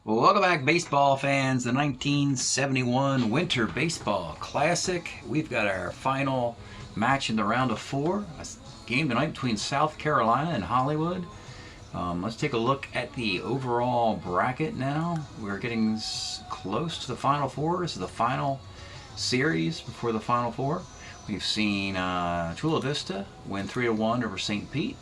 Well, welcome back, baseball fans. The 1971 Winter Baseball Classic. We've got our final match in the round of four. A game tonight between South Carolina and Hollywood. Let's take a look at the overall bracket now. We're getting close to the Final Four. This is the final series before the Final Four. We've seen Chula Vista win 3-1 over St. Pete.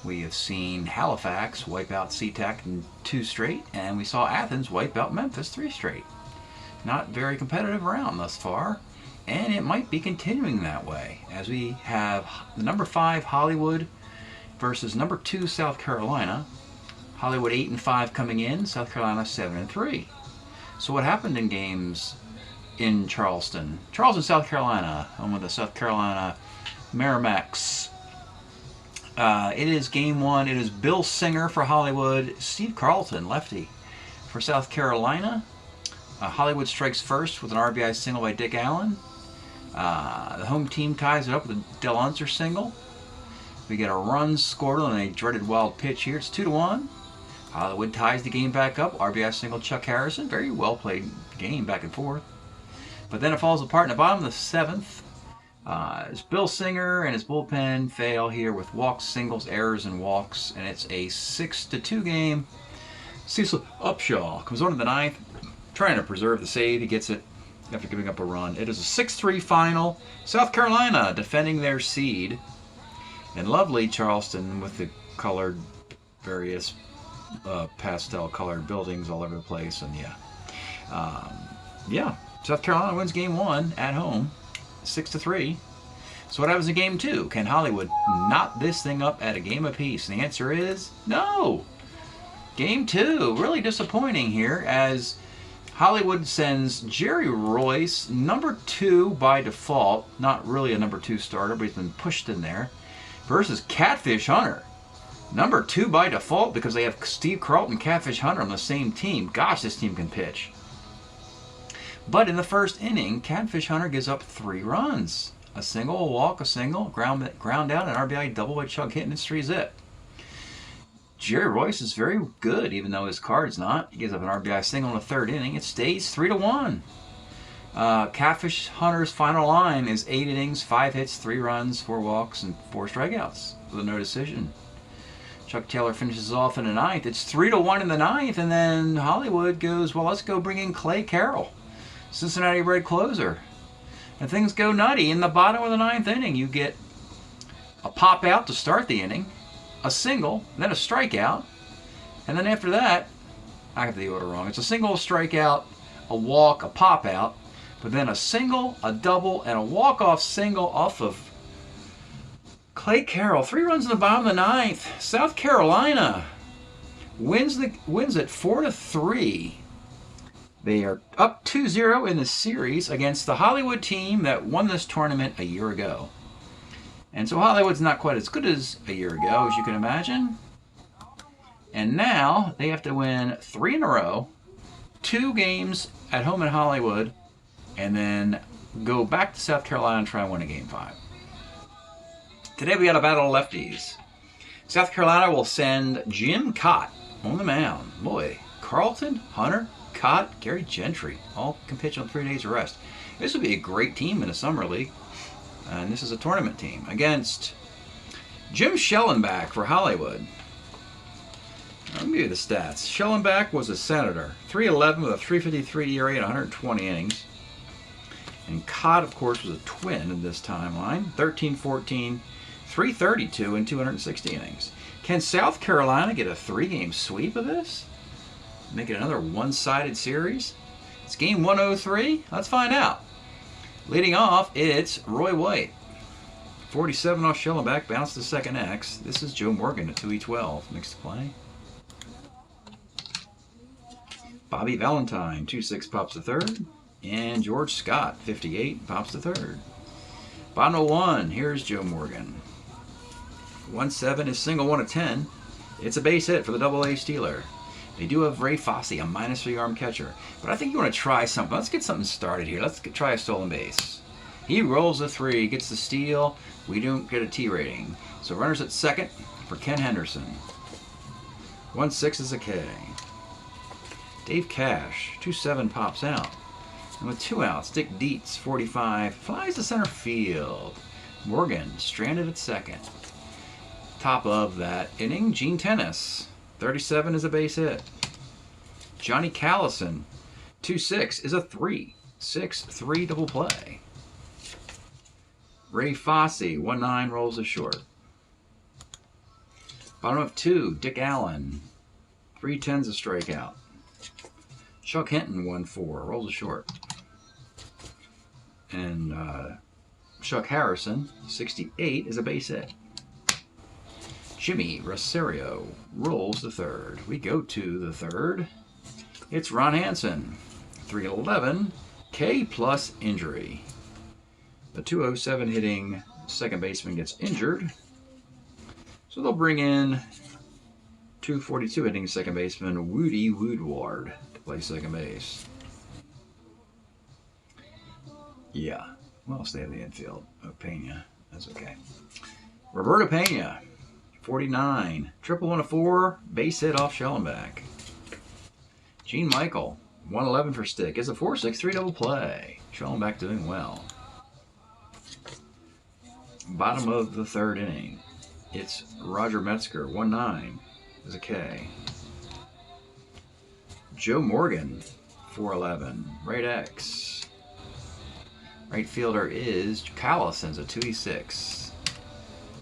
We have seen Halifax wipe out SeaTac in 2 straight, and we saw Athens wipe out Memphis 3 straight. Not very competitive round thus far, and it might be continuing that way as we have the number 5 Hollywood versus number 2 South Carolina. Hollywood 8-5 coming in, South Carolina 7-3. So what happened in games in Charleston, South Carolina, home of the South Carolina Merrimacs? It is game 1. It is Bill Singer for Hollywood, Steve Carlton, lefty, for South Carolina. Hollywood strikes first with an RBI single by Dick Allen. The home team ties it up with a Del Unser single. We get a run scored on a dreaded wild pitch here. It's 2-1. Hollywood ties the game back up. RBI single Chuck Harrison. Very well played game back and forth. But then it falls apart in the bottom of the 7th. As Bill Singer and his bullpen fail here with walks, singles, errors, and walks, and it's a 6-2 game. Cecil Upshaw comes on to the 9th, trying to preserve the save. He gets it after giving up a run. It is a 6-3 final. South Carolina defending their seed. And lovely Charleston with the colored, various pastel-colored buildings all over the place. And yeah, South Carolina wins game 1 at home. 6-3. So what happens in game 2? Can Hollywood knot this thing up at a game apiece? And the answer is no. Game 2, really disappointing here as Hollywood sends Jerry Royce, number 2 by default, not really a number 2 starter, but he's been pushed in there, versus Catfish Hunter, number 2 by default because they have Steve Carlton and Catfish Hunter on the same team. Gosh, this team can pitch. But in the first inning, Catfish Hunter gives up 3 runs. A single, a walk, a single, ground down, an RBI double by Chuck Hinton, it's 3-zip. Jerry Royce is very good, even though his card's not. He gives up an RBI single in the 3rd inning. It stays 3-1. Catfish Hunter's final line is 8 innings, 5 hits, 3 runs, 4 walks, and 4 strikeouts with a no decision. Chuck Taylor finishes off in the 9th. It's 3-1 in the 9th, and then Hollywood goes, well, let's go bring in Clay Carroll, Cincinnati Red closer. And things go nutty. In the bottom of the 9th inning, you get a pop out to start the inning, a single, then a strikeout, and then after that, I have the order wrong. It's a single, a strikeout, a walk, a pop out, but then a single, a double, and a walk-off single off of Clay Carroll. 3 runs in the bottom of the 9th. South Carolina wins it 4-3. They are up 2-0 in the series against the Hollywood team that won this tournament a year ago. And so Hollywood's not quite as good as a year ago, as you can imagine. And now they have to win 3 in a row, 2 games at home in Hollywood, and then go back to South Carolina and try and win a game 5. Today we got a battle of lefties. South Carolina will send Jim Cott on the mound. Boy, Carlton, Hunter, Cott, Gary Gentry, all can pitch on 3 days of rest. This would be a great team in a summer league. And this is a tournament team against Jim Schellenbach for Hollywood. Let me give you the stats. Schellenbach was a Senator, 311 with a 353 ERA and 120 innings. And Cott, of course, was a Twin in this timeline, 1314, 332 and 260 innings. Can South Carolina get a 3-game sweep of this? Make it another one-sided series? It's game 103. Let's find out. Leading off, it's Roy White. 47 off Schellenbach, bounced to second X. This is Joe Morgan at 2E12. Mixed play. Bobby Valentine, 2-6, pops to third. And George Scott, 58, pops to third. Bottom of 1, here's Joe Morgan. 1-7 is single 1-10. It's a base hit for the Double-A Steeler. They do have Ray Fosse, a -3 arm catcher. But I think you want to try something. Let's get something started here. Let's try a stolen base. He rolls a 3, gets the steal. We don't get a T rating. So runners at second for Ken Henderson. 1-6 is a K. Dave Cash, 2-7 pops out. And with 2 outs, Dick Dietz, 45, flies to center field. Morgan stranded at second. Top of that inning, Gene Tennis, 37 is a base hit. Johnny Callison, 2-6 is a 3-6-3 double play. Ray Fosse, 1-9 rolls a short. Bottom of 2, Dick Allen, 3-10's a strikeout. Chuck Hinton, 1-4, rolls a short. And Chuck Harrison, 68, is a base hit. Jimmy Rosario rolls the third. We go to the third. It's Ron Hansen, 3-11, K plus injury. The 207 hitting second baseman gets injured. So they'll bring in 242 hitting second baseman Woody Woodward to play second base. Yeah, well, stay in the infield. Oh, Pena, that's okay. Roberto Pena, 49, 1-4, base hit off Schellenbach. Gene Michael, 111 for stick, is a 4-6-3 double play. Schellenbach doing well. Bottom of the third inning, it's Roger Metzger, 1-9 is a K. Joe Morgan, 4-11, right X. Right fielder is Callison's a 2-6.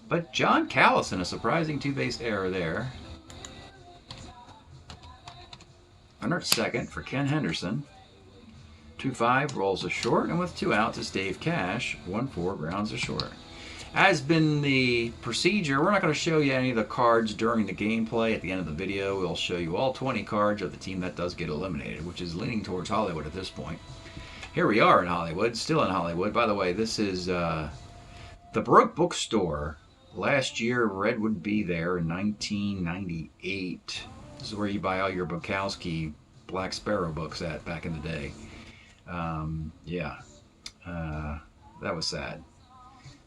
But John Callison, a surprising two-base error there. Under second for Ken Henderson. 2-5 rolls a short, and with 2 outs is Dave Cash. 1-4 grounds a short. As been the procedure, we're not going to show you any of the cards during the gameplay. At the end of the video, we'll show you all 20 cards of the team that does get eliminated, which is leaning towards Hollywood at this point. Here we are in Hollywood, still in Hollywood. By the way, this is the Baroque Bookstore. Last year, Red would be there in 1998. This is where you buy all your Bukowski Black Sparrow books at back in the day. That was sad.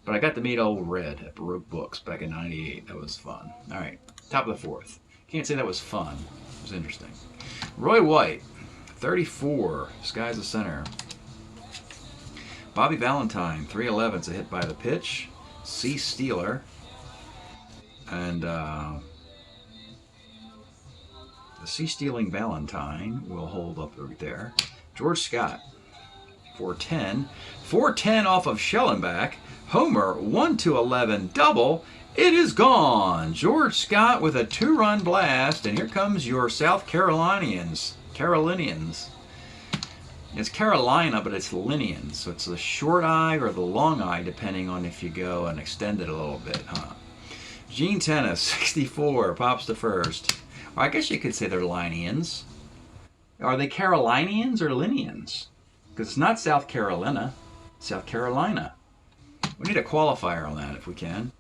But I got to meet old Red at Baroque Books back in 98. That was fun. All right, top of the fourth. Can't say that was fun. It was interesting. Roy White, 34, skies the center. Bobby Valentine, 3-11's a hit by the pitch. C. Steeler. And the C-stealing Valentine will hold up right there. George Scott, 4-10. 4-10 off of Schellenbach. Homer, 1-11 double. It is gone. George Scott with a 2-run blast. And here comes your South Carolinians. It's Carolina, but it's Linians. So it's the short eye or the long eye, depending on if you go and extend it a little bit, huh? Gene Tennis, 64, pops to first. Or I guess you could say they're Linians. Are they Carolinians or Linians? Because it's not South Carolina, South Carolina. We need a qualifier on that if we can.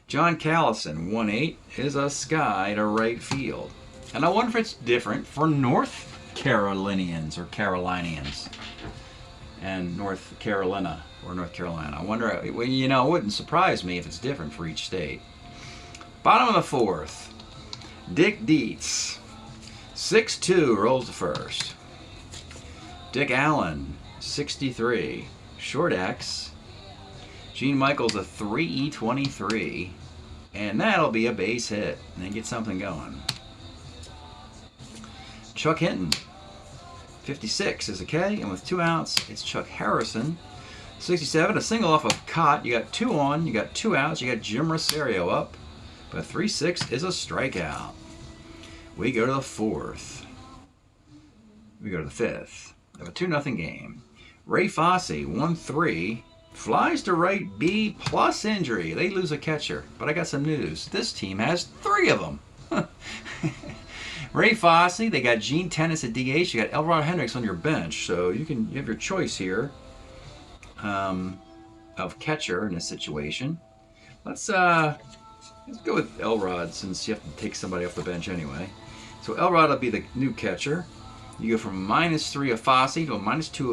John Callison, 1-8, is a sky to right field. And I wonder if it's different for North Carolinians or Carolinians and North Carolina or North Carolina. I wonder, you know, it wouldn't surprise me if it's different for each state. Bottom of the fourth, Dick Dietz, 6-2, rolls the first. Dick Allen, 63, short X. Gene Michael's a 3-23, and that'll be a base hit, and then get something going. Chuck Hinton, 56 is a K, and with 2 outs, it's Chuck Harrison, 67, a single off of Cott. You got 2 on, you got 2 outs, you got Jim Rosario up, but 3-6 is a strikeout. We go to the fourth. We go to the fifth. We have a 2-0 game. Ray Fosse, 1-3, flies to right B plus injury. They lose a catcher, but I got some news. This team has 3 of them. Ray Fosse, they got Gene Tennis at DH. You got Elrod Hendricks on your bench, so you have your choice here of catcher in this situation. Let's go with Elrod since you have to take somebody off the bench anyway. So Elrod will be the new catcher. You go from -3 of Fosse to a -2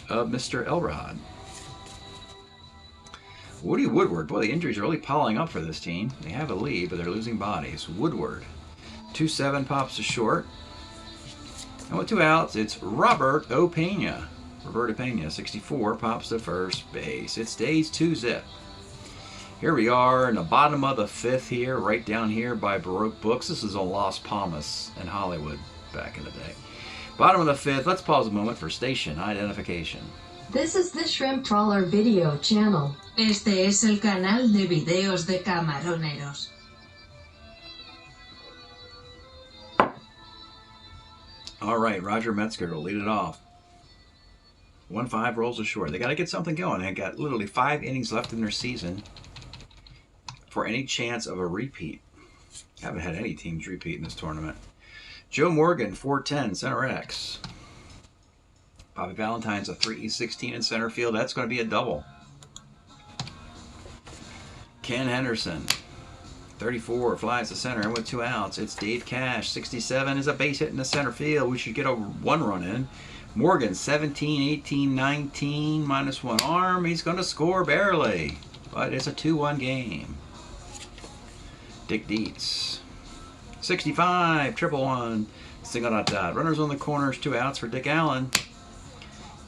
of Mr. Elrod. Woody Woodward. Boy, the injuries are really piling up for this team. They have a lead, but they're losing bodies. Woodward, 2-7 pops to short. And with 2 outs, it's Robert Opeña. Roberto Pena, 64, pops to first base. It stays 2-zip. Here we are in the bottom of the 5th here, right down here by Baroque Books. This is on Las Palmas in Hollywood back in the day. Bottom of the 5th. Let's pause a moment for station identification. This is the Shrimp Trawler video channel. Este es el canal de videos de camaroneros. All right, Roger Metzger will lead it off. 1-5 rolls ashore. They got to get something going. They got literally 5 innings left in their season for any chance of a repeat. Haven't had any teams repeat in this tournament. Joe Morgan, 410, center X. Bobby Valentine's a 3-16 in center field. That's going to be a double. Ken Henderson, 34, flies to center, and with 2 outs, it's Dave Cash, 67, is a base hit in the center field. We should get a 1 run in. Morgan, 17, 18, 19, -1 arm. He's going to score barely, but it's a 2-1 game. Dick Dietz, 65, 1-1, single dot. Runners on the corners, 2 outs for Dick Allen,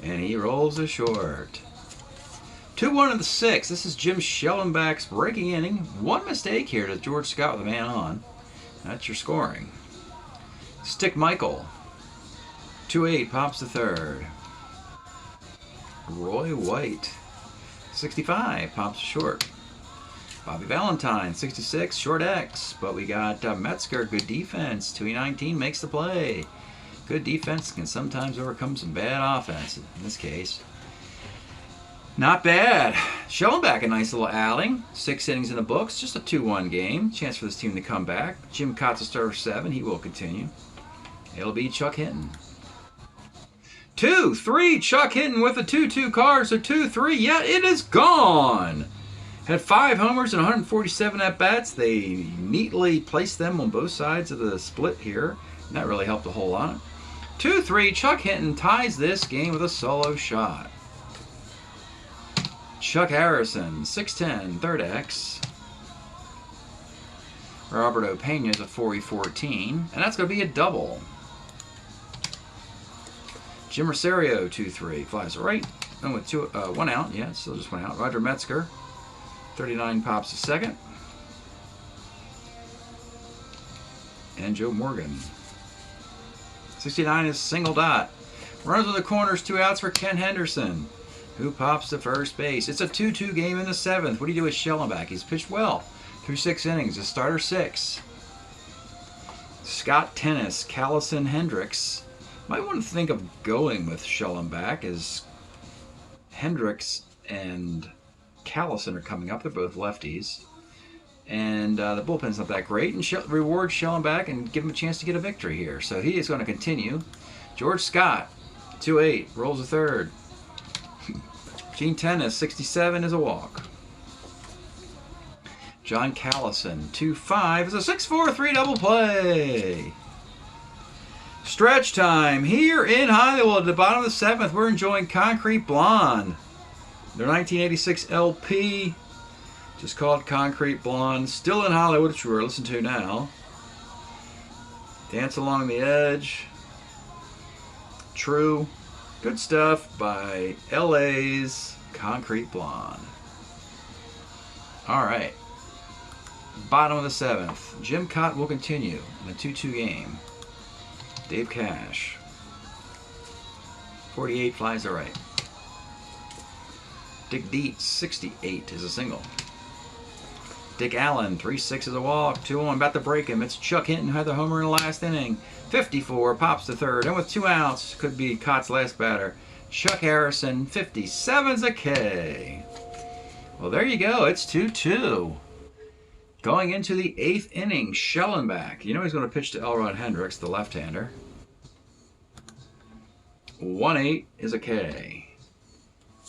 and he rolls a short. 2-1 in the 6th. This is Jim Schellenbach's breaking inning. 1 mistake here to George Scott with a man on. That's your scoring. Stick Michael, 2-8, pops to third. Roy White, 65, pops to short. Bobby Valentine, 66, short X. But we got Metzger, good defense. 2-19 makes the play. Good defense can sometimes overcome some bad offense. In this case, not bad. Schellenbach, a nice little outing. 6 innings in the books. Just a 2-1 game. Chance for this team to come back. Jim Cott's a starter 7. He will continue. It'll be Chuck Hinton. 2-3. Chuck Hinton with a 2-2 card. So 2-3. Yeah, it is gone. Had 5 homers and 147 at-bats. They neatly placed them on both sides of the split here. And that really helped a whole lot. 2-3. Chuck Hinton ties this game with a solo shot. Chuck Harrison, 6'10", third X. Robert Opeña is a 4-14, and that's going to be a double. Jim Rosario, 2-3, flies to right. And with 1 out, yeah, still just 1 out. Roger Metzger, 39, pops to second. And Joe Morgan, 69 is single dot. Runners on the corners, 2 outs for Ken Henderson, who pops to first base. It's a 2-2 game in the 7th. What do you do with Schellenbach? He's pitched well through 6 innings. A starter 6. Scott Tennis, Callison Hendricks. Might want to think of going with Schellenbach, as Hendricks and Callison are coming up. They're both lefties. And the bullpen's not that great. And reward Schellenbach and give him a chance to get a victory here. So he is going to continue. George Scott, 2-8, rolls a third. Gene Tennis, 67, is a walk. John Callison, 2-5, is a 6-4-3 double play. Stretch time here in Hollywood at the bottom of the 7th. We're enjoying Concrete Blonde. Their 1986 LP, just called Concrete Blonde. Still in Hollywood, which we're listening to now. Dance Along the Edge. True. Good stuff by LA's Concrete Blonde. All right. Bottom of the 7th. Jim Cott will continue in the 2-2 game. Dave Cash, 48, flies to right. Dick Dietz, 68, is a single. Dick Allen, 3-6 is a walk. 2-1, about to break him. It's Chuck Hinton, who had the homer in the last inning. 54, pops to third. And with 2 outs, could be Cott's last batter. Chuck Harrison, 57's a K. Well, there you go. It's 2-2. Going into the 8th inning, Schellenbach. You know he's going to pitch to Elrod Hendricks, the left-hander. 1-8 is a K.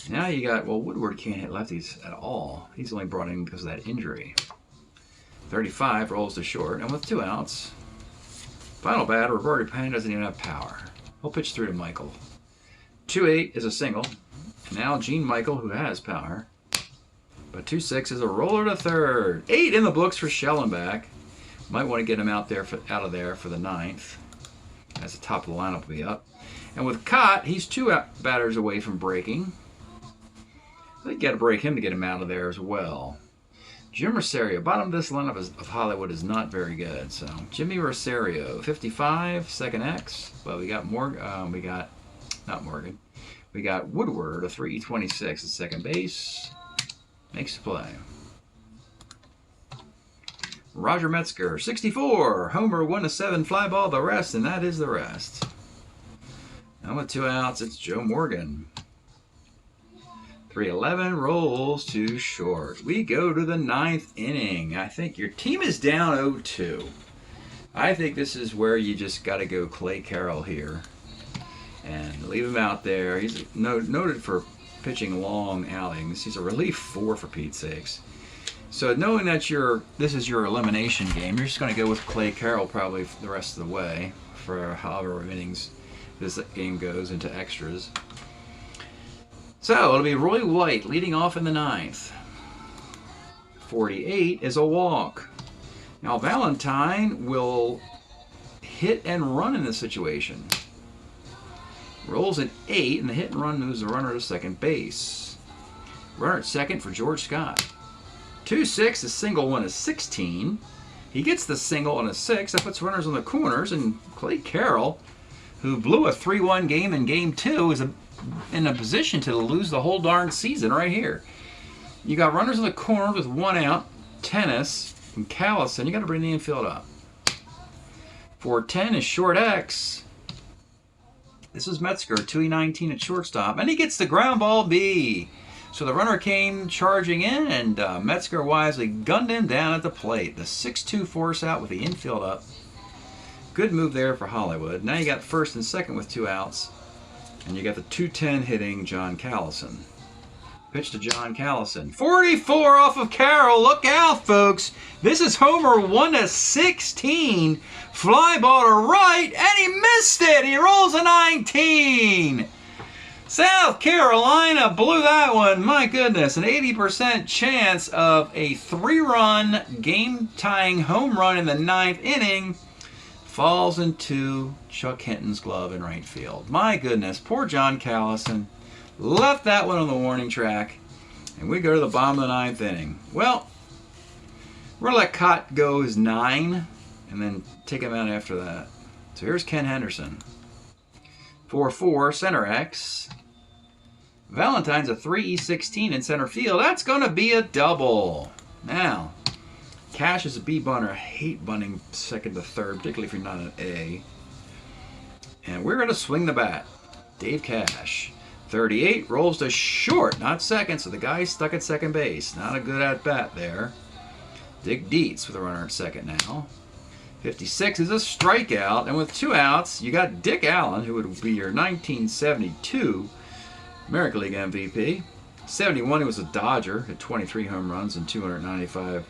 Now you got, well, Woodward can't hit lefties at all. He's only brought in because of that injury. 35 rolls to short, and with 2 outs, final batter, Roberto Pena doesn't even have power. He'll pitch through to Michael. 2-8 is a single. Now Gene Michael, who has power. But 2-6 is a roller to third. 8 in the books for Schellenbach. Might want to get him out of there for the 9th. as the top of the lineup will be up. And with Cott, he's 2 batters away from breaking. They got to break him to get him out of there as well. Jim Rosario, bottom of this lineup of Hollywood is not very good. So Jimmy Rosario, 55, second X. But we got Morgan. We got Woodward, a 326 at second base. Makes the play. Roger Metzger, 64, homer, 1-7, fly ball, the rest, and that is the rest. Now with 2 outs, it's Joe Morgan. 3-11 rolls to short. We go to the 9th inning. I think your team is down 0-2. I think this is where you just got to go Clay Carroll here and leave him out there. He's noted for pitching long outings. He's a relief 4 for Pete's sakes. So knowing that this is your elimination game, you're just going to go with Clay Carroll probably the rest of the way for however innings this game goes into extras. So it'll be Roy White leading off in the 9th. 48 is a walk. Now Valentine will hit and run in this situation. Rolls an 8, and the hit and run moves the runner to second base. Runner at second for George Scott. 2-6, the single one is 16. He gets the single on a 6. That puts runners on the corners, and Clay Carroll, who blew a 3-1 game in Game 2, is in a position to lose the whole darn season right here. You got runners in the corners with 1 out. Tennis and Callison. You got to bring the infield up. 4-10 is short X. This is Metzger, 2-19 at shortstop, and he gets the ground ball B. So the runner came charging in, and Metzger wisely gunned him down at the plate. The 6-2 force out with the infield up. Good move there for Hollywood. Now you got first and second with 2 outs. And you got the 2-10 hitting John Callison. Pitch to John Callison. 44 off of Carroll. Look out, folks. This is homer 1-16. Fly ball to right, and he missed it. He rolls a 19. South Carolina blew that one. My goodness, an 80% chance of a 3-run game-tying home run in the 9th inning falls into Chuck Hinton's glove in right field. My goodness, poor John Callison left that one on the warning track, and we go to the bottom of the 9th inning. Well, we're going to let Cott go as 9 and then take him out after that. So here's Ken Henderson. 4-4, center X. Valentine's a 3-16 in center field. That's going to be a double. Now, Cash is a B bunter. I hate bunting second to third, particularly if you're not an A. And we're going to swing the bat. Dave Cash. 38 rolls to short, not second, so the guy's stuck at second base. Not a good at-bat there. Dick Dietz with a runner at second now. 56 is a strikeout, and with 2 outs, you got Dick Allen, who would be your 1972 American League MVP. 71, he was a Dodger, had 23 home runs and 295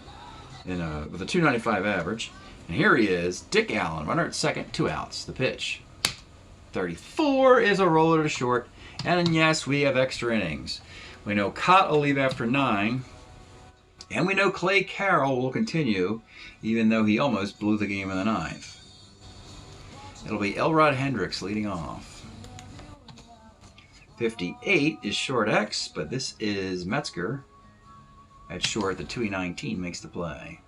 with a 295 average. And here he is, Dick Allen, runner at second, 2 outs. The pitch. 34 is a roller to short, and yes, we have extra innings. We know Cott will leave after 9, and we know Clay Carroll will continue, even though he almost blew the game in the 9th. It'll be Elrod Hendricks leading off. 58 is short X, but this is Metzger at short. The 2-19 makes the play.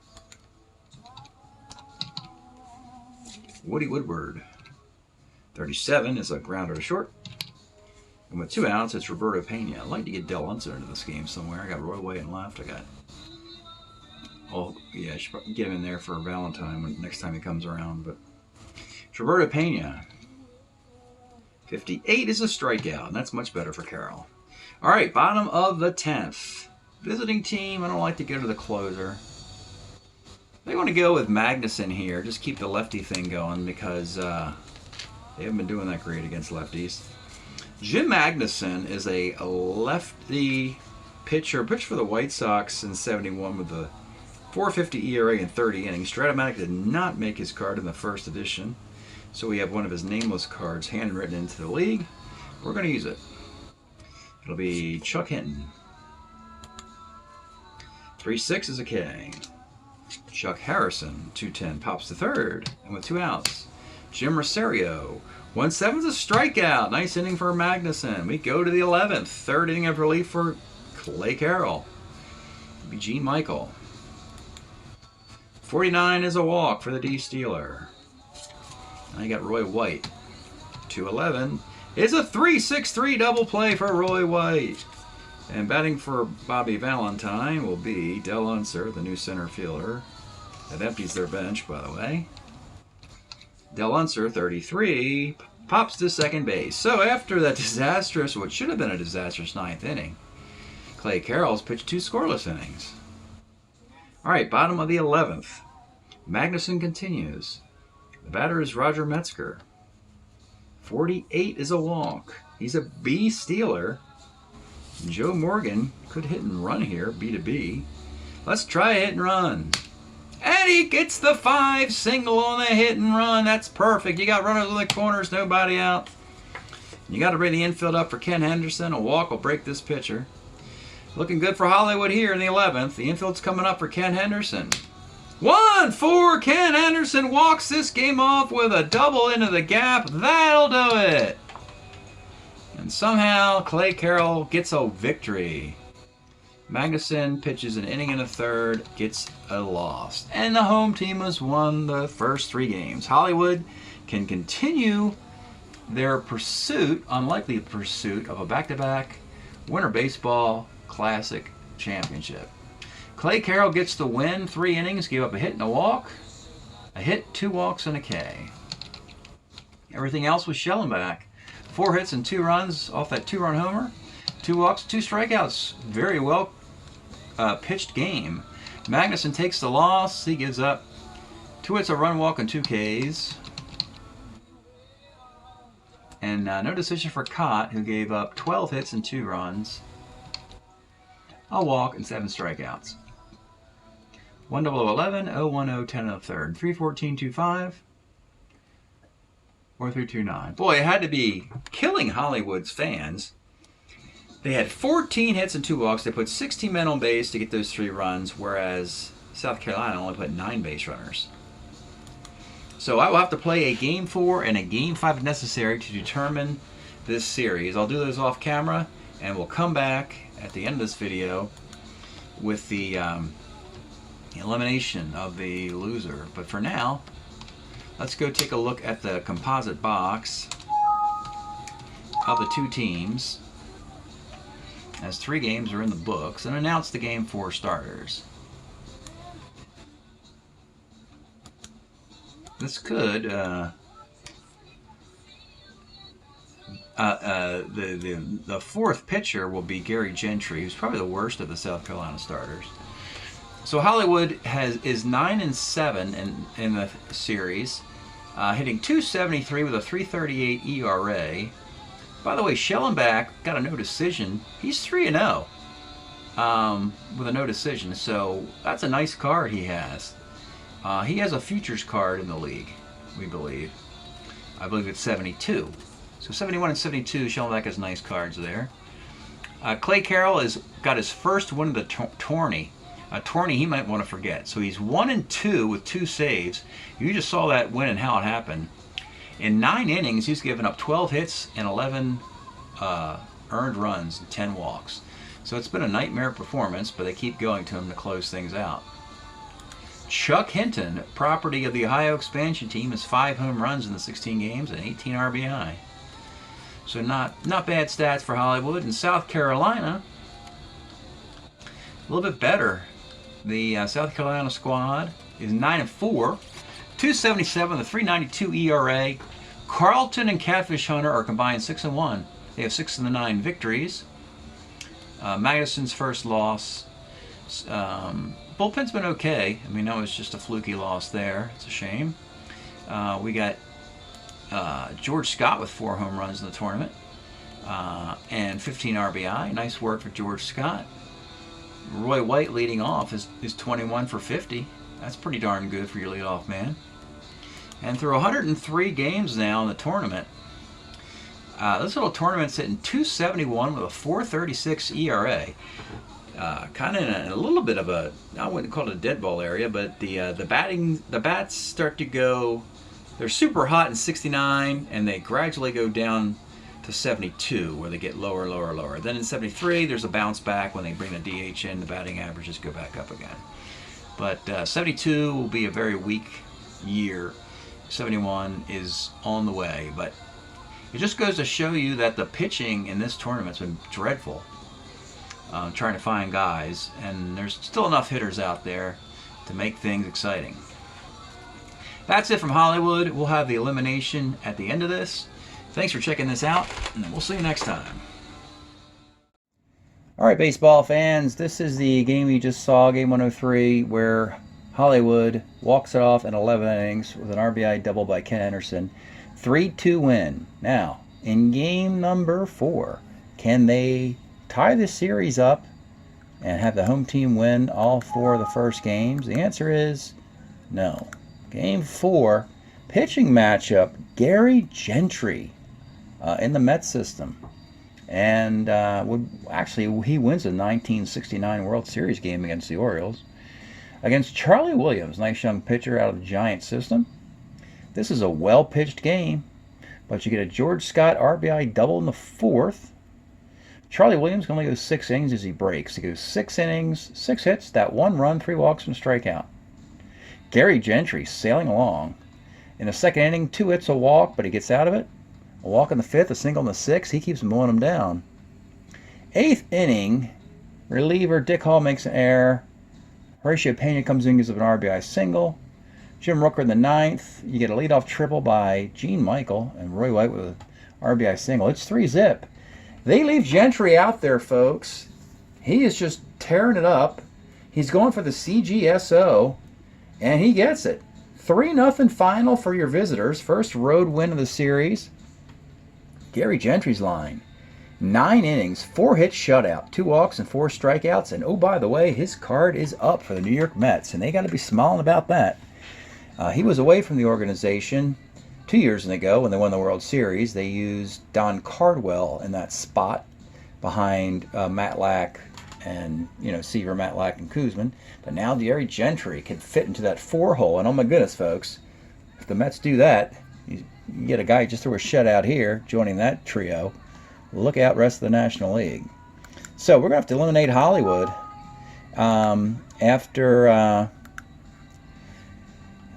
Woody Woodward. 37 is a grounder to short. And with 2 outs, it's Roberto Pena. I'd like to get Del Unser into this game somewhere. I got Roy White in left. I got... Oh, yeah, I should probably get him in there for Valentine next time he comes around. But it's Roberto Pena. 58 is a strikeout, and that's much better for Carroll. All right, bottom of the 10th. Visiting team, I don't like to go to the closer. They want to go with Magnuson here. Just keep the lefty thing going because they haven't been doing that great against lefties. Jim Magnuson is a lefty pitcher. Pitched for the White Sox in 71 with a 4.50 ERA in 30 innings. Strat-O-Matic did not make his card in the first edition. So we have one of his nameless cards handwritten into the league. We're going to use it. It'll be Chuck Hinton. 3-6 is a K. Chuck Harrison, 2-10, pops to third. And with 2 outs, Jim Rosario. 1/7 a strikeout. Nice inning for Magnuson. We go to the 11th. Third inning of relief for Clay Carroll. Gene Michael. 49 is a walk for the D-Stealer. Now you got Roy White. 2-11 is a 3-6-3 double play for Roy White. And batting for Bobby Valentine will be Del Unser, the new center fielder. That empties their bench, by the way. Del Unser, 33, pops to second base. So after that disastrous, what should have been a disastrous 9th inning, Clay Carroll's pitched 2 scoreless innings. All right, bottom of the 11th. Magnuson continues. The batter is Roger Metzger. 48 is a walk. He's a B-Stealer. Joe Morgan could hit and run here, B to B. Let's try a hit and run. And he gets the 5 single on the hit and run. That's perfect. You got runners in the corners, nobody out. You got to bring the infield up for Ken Henderson. A walk will break this pitcher. Looking good for Hollywood here in the 11th. The infield's coming up for Ken Henderson. 1-4. Ken Henderson walks this game off with a double into the gap. That'll do it. And somehow Clay Carroll gets a victory. Magnuson pitches an inning and a third, gets a loss. And the home team has won the first 3 games. Hollywood can continue their pursuit, unlikely pursuit, of a back-to-back Winter Baseball Classic Championship. Clay Carroll gets the win. 3 innings, gave up a hit and a walk. A hit, 2 walks, and a K. Everything else was Schellenbach. 4 hits and 2 runs off that 2-run homer. 2 walks, 2 strikeouts. Very well pitched game. Magnuson takes the loss. He gives up 2 hits, a run, walk, and 2 Ks. And no decision for Cott, who gave up 12 hits and 2 runs, a walk, and 7 strikeouts. 1-0-11, 0-1-0, 10 of third, 3-14-2-5, 4-3-2-9. Boy, it had to be killing Hollywood's fans. They had 14 hits and 2 walks. They put 16 men on base to get those 3 runs, whereas South Carolina only put 9 base runners. So I will have to play a Game 4 and a Game 5 if necessary to determine this series. I'll do those off camera, and we'll come back at the end of this video with the elimination of the loser. But for now, let's go take a look at the composite box of the 2 teams, as 3 games are in the books, and announce the Game 4 starters. This could the 4th pitcher will be Gary Gentry, who's probably the worst of the South Carolina starters. So Hollywood is 9-7 in the series, hitting .273 with a 3.38 ERA. By the way, Schellenbach got a no decision. He's 3-0 with a no decision, so that's a nice card he has. He has a futures card in the league, we believe. I believe it's 72. So 71 and 72, Schellenbach has nice cards there. Clay Carroll has got his first win of the tourney. A tourney he might want to forget. So he's 1-2 with 2 saves. You just saw that win and how it happened. In 9 innings, he's given up 12 hits and 11 earned runs and 10 walks. So it's been a nightmare performance, but they keep going to him to close things out. Chuck Hinton, property of the Ohio expansion team, has 5 home runs in the 16 games and 18 RBI. So not bad stats for Hollywood. In South Carolina, a little bit better. The South Carolina squad is 9-4, 277 with a 3.92 ERA. Carlton and Catfish Hunter are combined 6-1. They have 6 of the 9 victories. Magnuson's first loss. Bullpen's been okay. I mean, that was just a fluky loss there. It's a shame. We got George Scott with 4 home runs in the tournament and 15 RBI. Nice work for George Scott. Roy White leading off is 21 for 50. That's pretty darn good for your leadoff man. And through 103 games now in the tournament, this little tournament's hitting .271 with a 4.36 ERA. Kind of in a little bit of a, I wouldn't call it a dead ball area, but the bats start to go They're super hot in 69, and they gradually go down to 72, where they get lower, lower, lower. Then in 73, there's a bounce back when they bring the DH in. The batting averages go back up again. But 72 will be a very weak year. 71 is on the way. But it just goes to show you that the pitching in this tournament's been dreadful. Trying to find guys, and there's still enough hitters out there to make things exciting. That's it from Hollywood. We'll have the elimination at the end of this. Thanks for checking this out, and we'll see you next time. All right, baseball fans, this is the game you just saw, game 103, where Hollywood walks it off in 11 innings with an RBI double by Ken Anderson. 3-2 win. Now, in game number 4, can they tie this series up and have the home team win all 4 of the first games? The answer is no. Game 4, pitching matchup, Gary Gentry in the Mets system. And actually, he wins the 1969 World Series game against the Orioles. Against Charlie Williams, nice young pitcher out of the Giants system. This is a well-pitched game, but you get a George Scott RBI double in the 4th. Charlie Williams can only go 6 innings as he breaks. He goes 6 innings, 6 hits, that 1 run, 3 walks, and a strikeout. Gary Gentry sailing along. In the 2nd inning, 2 hits, a walk, but he gets out of it. A walk in the 5th, a single in the 6th. He keeps mowing them down. 8th inning, reliever Dick Hall makes an error. Horatio Pena comes in, gives up an RBI single. Jim Rooker in the 9th. You get a leadoff triple by Gene Michael and Roy White with an RBI single. It's 3-zip. They leave Gentry out there, folks. He is just tearing it up. He's going for the CGSO, and he gets it. 3-0 final for your visitors. First road win of the series. Gary Gentry's line. 9 innings, 4 hits shutout, 2 walks and 4 strikeouts. And oh, by the way, his card is up for the New York Mets, and they got to be smiling about that. He was away from the organization 2 years ago when they won the World Series. They used Don Cardwell in that spot behind Matlack and, Seaver, Matlack, and Koosman. But now Gary Gentry can fit into that 4-hole. And oh my goodness, folks, if the Mets do that, you get a guy who just threw a shutout here joining that trio. Look out, rest of the National League. So we're going to have to eliminate Hollywood after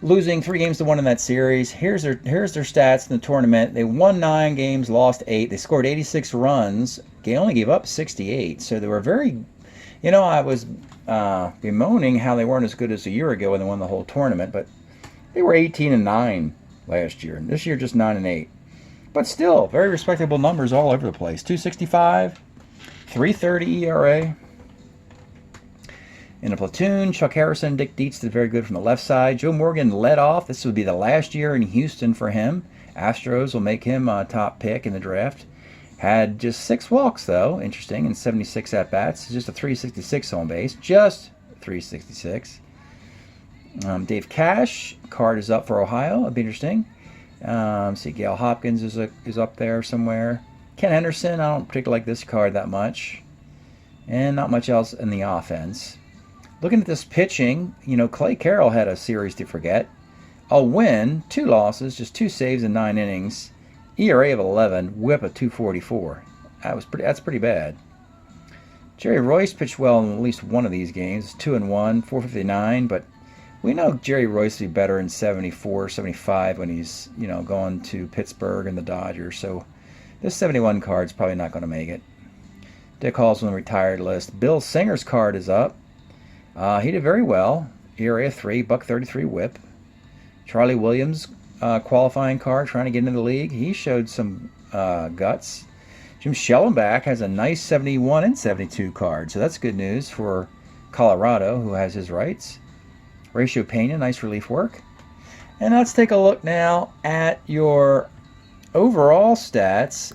losing 3-1 in that series. Here's their stats in the tournament. They won 9 games, lost 8. They scored 86 runs. They only gave up 68. So they were very, I was bemoaning how they weren't as good as a year ago when they won the whole tournament, but they were 18-9 last year. This year just 9-8. But still, very respectable numbers all over the place. 2.65, 3.30 ERA. In a platoon, Chuck Harrison, Dick Dietz did very good from the left side. Joe Morgan led off. This would be the last year in Houston for him. Astros will make him a top pick in the draft. Had just 6 walks, though. Interesting. And 76 at-bats. Just a 366 on base. Just 366. Dave Cash, card is up for Ohio. That'd be interesting. See, Gail Hopkins is up there somewhere. Ken Henderson, I don't particularly like this card that much. And not much else in the offense. Looking at this pitching, Clay Carroll had a series to forget. A win, 2 losses, just 2 saves in 9 innings. ERA of 11, whip of 244. That's pretty bad. Jerry Royce pitched well in at least one of these games. 2-1, 459, but we know Jerry Royce will be better in 74, 75 when he's, going to Pittsburgh and the Dodgers. So this 71 card's probably not going to make it. Dick Hall's on the retired list. Bill Singer's card is up. He did very well. ERA of 3, $1.33 whip. Charlie Williams, qualifying card, trying to get into the league. He showed some guts. Jim Schellenbach has a nice 71 and 72 card, so that's good news for Colorado, who has his rights. Horatio Pena, nice relief work. And let's take a look now at your overall stats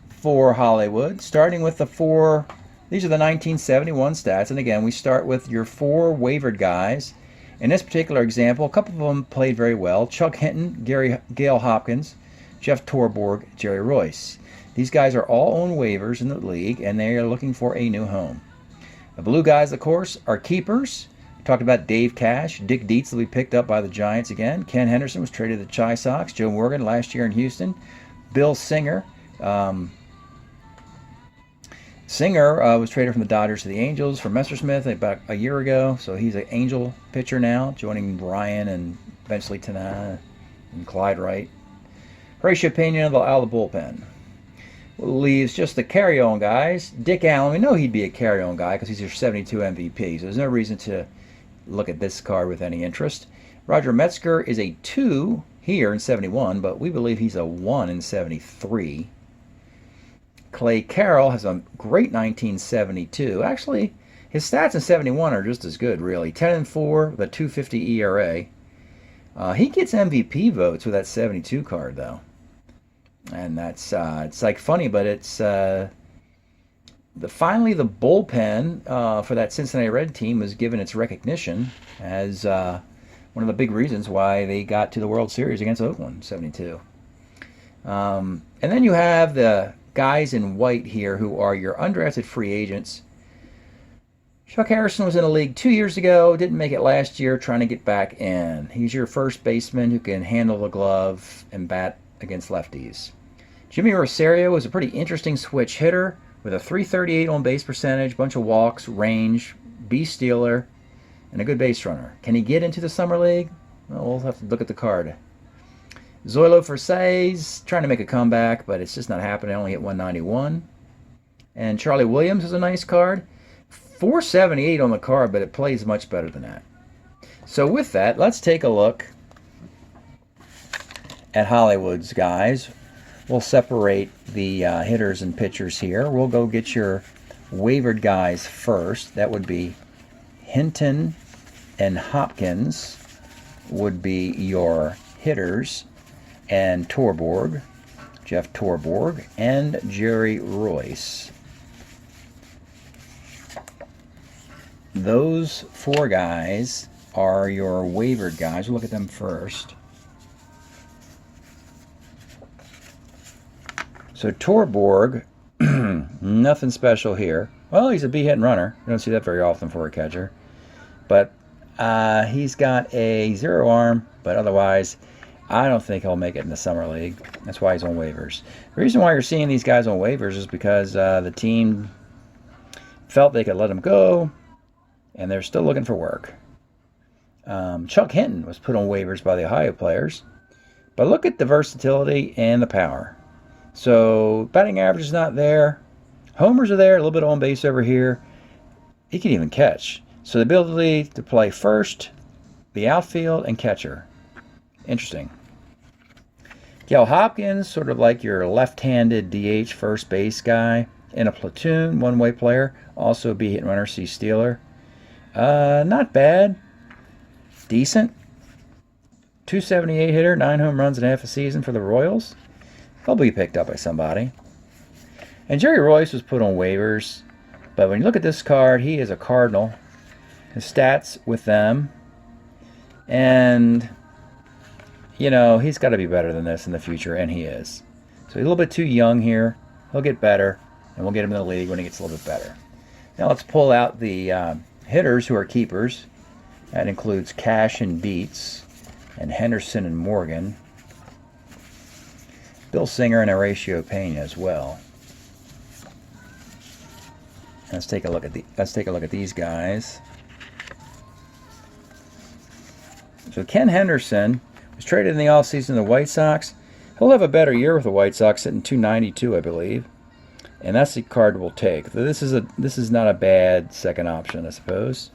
for Hollywood, starting with the 4. These are the 1971 stats, and again, we start with your 4 waivered guys. In this particular example, a couple of them played very well. Chuck Hinton, Gail Hopkins, Jeff Torborg, Jerry Royce. These guys are all on waivers in the league, and they are looking for a new home. The blue guys, of course, are keepers. Talked about Dave Cash. Dick Dietz will be picked up by the Giants again. Ken Henderson was traded to the Chi Sox. Joe Morgan last year in Houston. Bill Singer. Singer was traded from the Dodgers to the Angels for Messersmith about a year ago. So he's an Angel pitcher now, joining Ryan and eventually Tanana and Clyde Wright. Horatio Pena out of the bullpen. Leaves just the carry-on guys. Dick Allen, we know he'd be a carry-on guy because he's your 72 MVP. So there's no reason to look at this card with any interest. Roger Metzger is a 2 here in 71, but we believe he's a 1 in 73. Clay Carroll has a great 1972. Actually, his stats in 71 are just as good, really. 10-4 with a 2.50 ERA. He gets MVP votes with that 72 card, though. And that's it's like funny, but it's finally the bullpen for that Cincinnati Red team was given its recognition as one of the big reasons why they got to the World Series against Oakland, 72. And then you have the guys in white here who are your undrafted free agents. Chuck Harrison was in the league 2 years ago, didn't make it last year, trying to get back in. He's your first baseman who can handle the glove and bat against lefties. Jimmy Rosario was a pretty interesting switch hitter with a 338 on base percentage, bunch of walks, range, beast stealer, and a good base runner. Can he get into the summer league? Well, we'll have to look at the card. Zoilo Versailles trying to make a comeback, but it's just not happening. Only hit 191. And Charlie Williams is a nice card. 478 on the card, but it plays much better than that. So with that, let's take a look at Hollywood's guys. We'll separate the hitters and pitchers here. We'll go get your waivered guys first. That would be Hinton and Hopkins would be your hitters, and Torborg, Jeff Torborg, and Jerry Royce. Those 4 guys are your waivered guys. We'll look at them first. So Torborg, nothing special here. Well, he's a B-hitting runner. You don't see that very often for a catcher. But he's got a 0 arm, but otherwise, I don't think he'll make it in the summer league. That's why he's on waivers. The reason why you're seeing these guys on waivers is because the team felt they could let him go, and they're still looking for work. Chuck Hinton was put on waivers by the Ohio players. But look at the versatility and the power. So batting average is not there. Homers are there, a little bit on base over here. He can even catch. So the ability to play first, the outfield, and catcher. Interesting. Cal Hopkins, sort of like your left-handed DH first base guy. In a platoon, one-way player. Also be hit runner, C stealer. Not bad. Decent. 278 hitter, 9 home runs in half a season for the Royals. He'll be picked up by somebody. And Jerry Royce was put on waivers. But when you look at this card, he is a Cardinal. His stats with them. And, you know, he's got to be better than this in the future, and he is. So he's a little bit too young here. He'll get better, and we'll get him in the league when he gets a little bit better. Now let's pull out the hitters who are keepers. That includes Cash and Dietz, and Henderson and Morgan. Bill Singer and Horatio Pena as well. Let's take a look at these guys. So Ken Henderson was traded in the offseason to the White Sox. He'll have a better year with the White Sox, sitting 292, I believe. And that's the card we'll take. So this is not a bad second option, I suppose.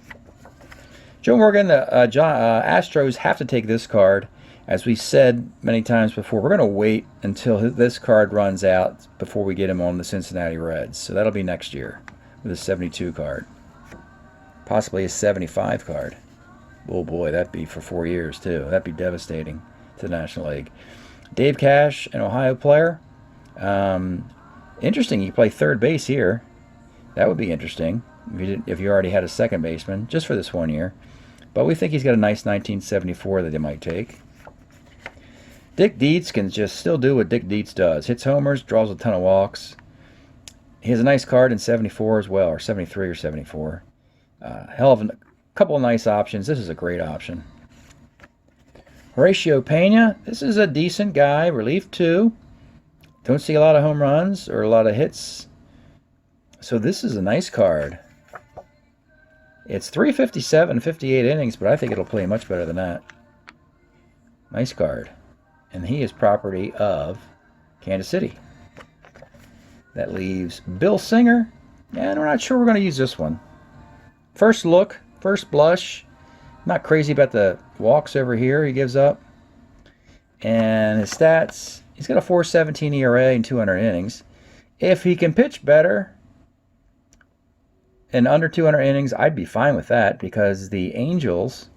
Joe Morgan, the Astros have to take this card. As we said many times before, we're going to wait until this card runs out before we get him on the Cincinnati Reds. So that'll be next year with a 72 card. Possibly a 75 card. Oh boy, that'd be for 4 years too. That'd be devastating to the National League. Dave Cash, an Ohio player. Interesting, you play third base here. That would be interesting if you already had a second baseman, just for this 1 year. But we think he's got a nice 1974 that they might take. Dick Dietz can just still do what Dick Dietz does. Hits homers, draws a ton of walks. He has a nice card in 74 as well, or 73 or 74. Hell of Couple of nice options. This is a great option. Horacio Pena. This is a decent guy. Relief 2. Don't see a lot of home runs or a lot of hits. So this is a nice card. It's 357, 58 innings, but I think it'll play much better than that. Nice card. And he is property of Kansas City. That leaves Bill Singer. And we're not sure we're going to use this one. First look, first blush. Not crazy about the walks over here he gives up. And his stats, he's got a 4.17 ERA and 200 innings. If he can pitch better in under 200 innings, I'd be fine with that, because the Angels,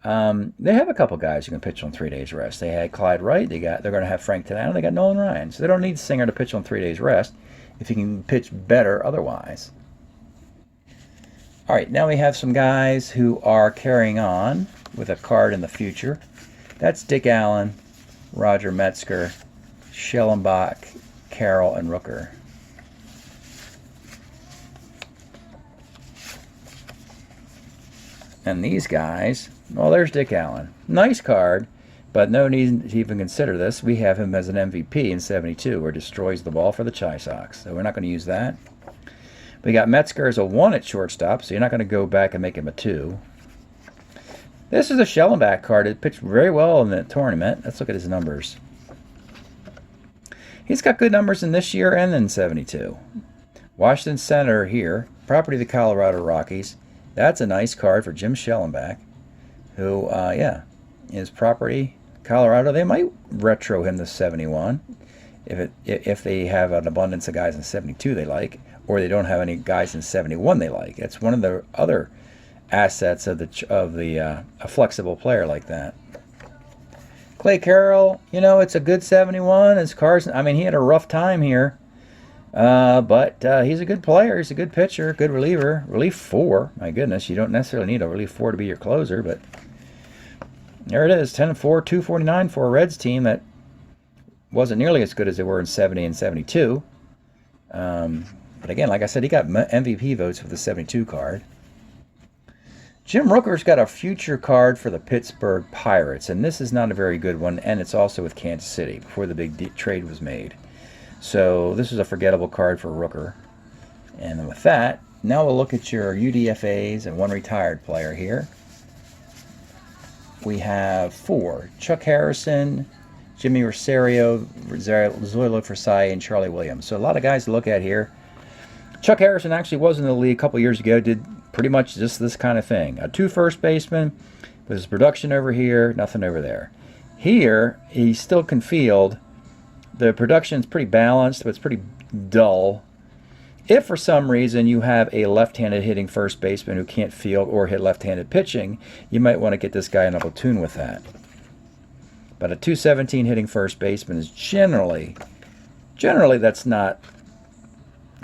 they have a couple guys who can pitch on 3 days rest. They had Clyde Wright. They're going to have Frank Tanano. They got Nolan Ryan. So they don't need Singer to pitch on 3 days rest if he can pitch better otherwise. All right, now we have some guys who are carrying on with a card in the future. That's Dick Allen, Roger Metzger, Schellenbach, Carroll, and Rooker. And these guys, well, there's Dick Allen. Nice card, but no need to even consider this. We have him as an MVP in 72, where destroys the ball for the Chi Sox. So we're not going to use that. We got Metzger as a 1 at shortstop, so you're not going to go back and make him a 2. This is a Schellenbach card. It pitched very well in the tournament. Let's look at his numbers. He's got good numbers in this year and in 72. Washington Senator here, property of the Colorado Rockies. That's a nice card for Jim Schellenbach, who, is property Colorado. They might retro him to 71 if they have an abundance of guys in 72 they like, or they don't have any guys in 71 they like. That's one of the other assets of a flexible player like that. Clay Carroll, it's a good 71. His Carson, he had a rough time here. But he's a good player. He's a good pitcher, good reliever. Relief 4. My goodness, you don't necessarily need a relief 4 to be your closer, but there it is. 10-4, 249 for a Reds team that wasn't nearly as good as they were in 70 and 72. But again, like I said, he got MVP votes with the 72 card. Jim Rooker's got a future card for the Pittsburgh Pirates, and this is not a very good one, and it's also with Kansas City before the big trade was made. So this is a forgettable card for Rooker. And with that, now we'll look at your UDFAs and one retired player here. We have 4. Chuck Harrison, Jimmy Rosario, Zoilo Versailles, and Charlie Williams. So a lot of guys to look at here. Chuck Harrison actually was in the league a couple years ago, did pretty much just this kind of thing. A 2 first baseman with his production over here, nothing over there. Here, he still can field. The production is pretty balanced, but it's pretty dull. If for some reason you have a left-handed hitting first baseman who can't field or hit left-handed pitching, you might want to get this guy in a platoon with that. But a 217 hitting first baseman is generally that's not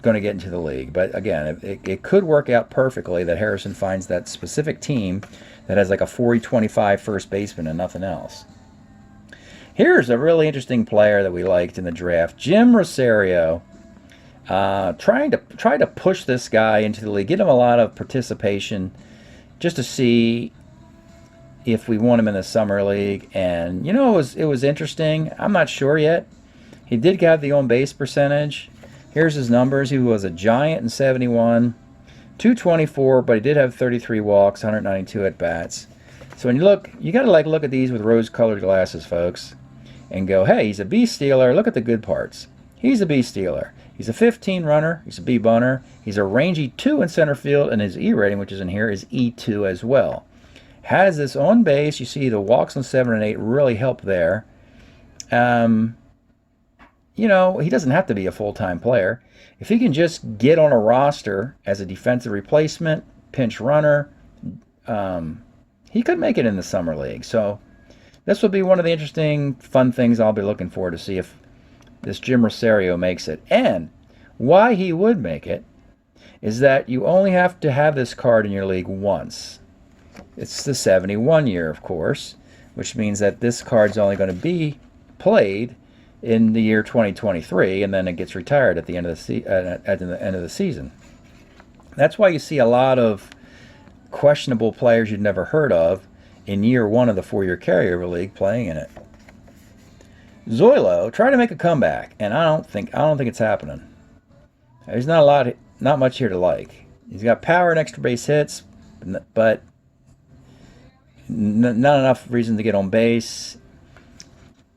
going to get into the league. But again, it could work out perfectly that Harrison finds that specific team that has like a 40-25 first baseman and nothing else. Here's a really interesting player that we liked in the draft, Jim Rosario. Trying to push this guy into the league, get him a lot of participation, just to see if we want him in the summer league. And it was interesting. I'm not sure yet. He did have the on base percentage. Here's his numbers. He was a giant in 71, 224, but he did have 33 walks, 192 at bats. So when you look, you got to look at these with rose-colored glasses, folks, and go, hey, he's a B stealer. Look at the good parts. He's a B stealer. He's a 15 runner. He's a B bunter. He's a rangy 2 in center field, and his E rating, which is in here, is E2 as well. Has this on base. You see the walks on 7 and 8 really help there. He doesn't have to be a full-time player. If he can just get on a roster as a defensive replacement, pinch runner, he could make it in the summer league. So this will be one of the interesting, fun things I'll be looking for to see if this Jim Rosario makes it. And why he would make it is that you only have to have this card in your league once. It's the 71 year, of course, which means that this card's only going to be played in the year 2023, and then it gets retired at the end of the season. That's why you see a lot of questionable players you'd never heard of in year 1 of the 4-year carryover league playing in it. Zoilo tried to make a comeback, and I don't think it's happening. There's not much here to like. He's got power and extra base hits, but not enough reason to get on base.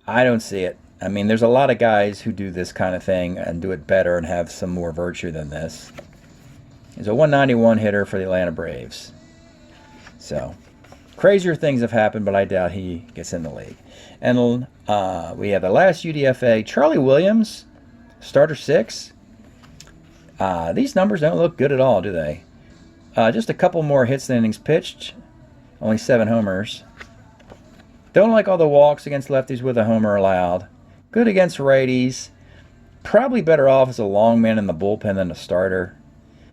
I don't see it. I mean, there's a lot of guys who do this kind of thing and do it better and have some more virtue than this. He's a 191 hitter for the Atlanta Braves. So, crazier things have happened, but I doubt he gets in the league. And we have the last UDFA, Charlie Williams, starter 6. These numbers don't look good at all, do they? Just a couple more hits than innings pitched. Only 7 homers. Don't like all the walks against lefties with a homer allowed. Good against righties. Probably better off as a long man in the bullpen than a starter.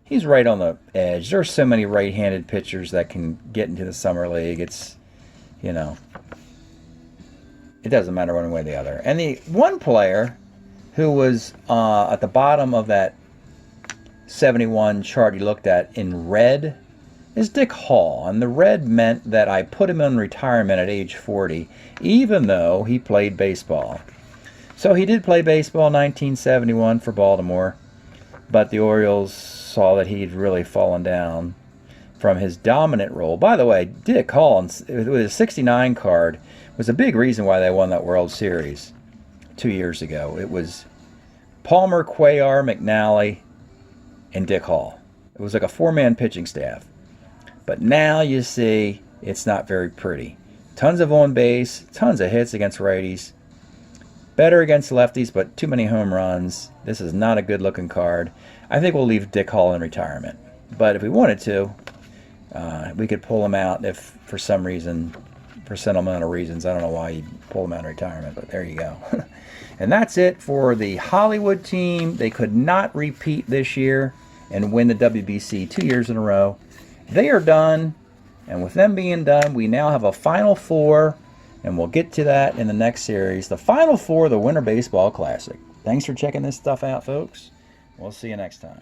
He's right on the edge. There are so many right-handed pitchers that can get into the summer league. It's, you know, it doesn't matter one way or the other. And the one player who was at the bottom of that 71 chart you looked at in red is Dick Hall. And the red meant that I put him in retirement at age 40, even though he played baseball. So he did play baseball in 1971 for Baltimore, but the Orioles saw that he'd really fallen down from his dominant role. By the way, Dick Hall, with his 69 card, was a big reason why they won that World Series 2 years ago. It was Palmer, Cuellar, McNally, and Dick Hall. It was like a 4-man pitching staff. But now you see it's not very pretty. Tons of on base, tons of hits against righties. Better against lefties, but too many home runs. This is not a good looking card. I think we'll leave Dick Hall in retirement. But if we wanted to, we could pull him out if for some reason, for sentimental reasons. I don't know why you'd pull him out of retirement, but there you go. And that's it for the Hollywood team. They could not repeat this year and win the WBC 2 years in a row. They are done, and with them being done, we now have a Final Four, and we'll get to that in the next series. The Final Four of the Winter Baseball Classic. Thanks for checking this stuff out, folks. We'll see you next time.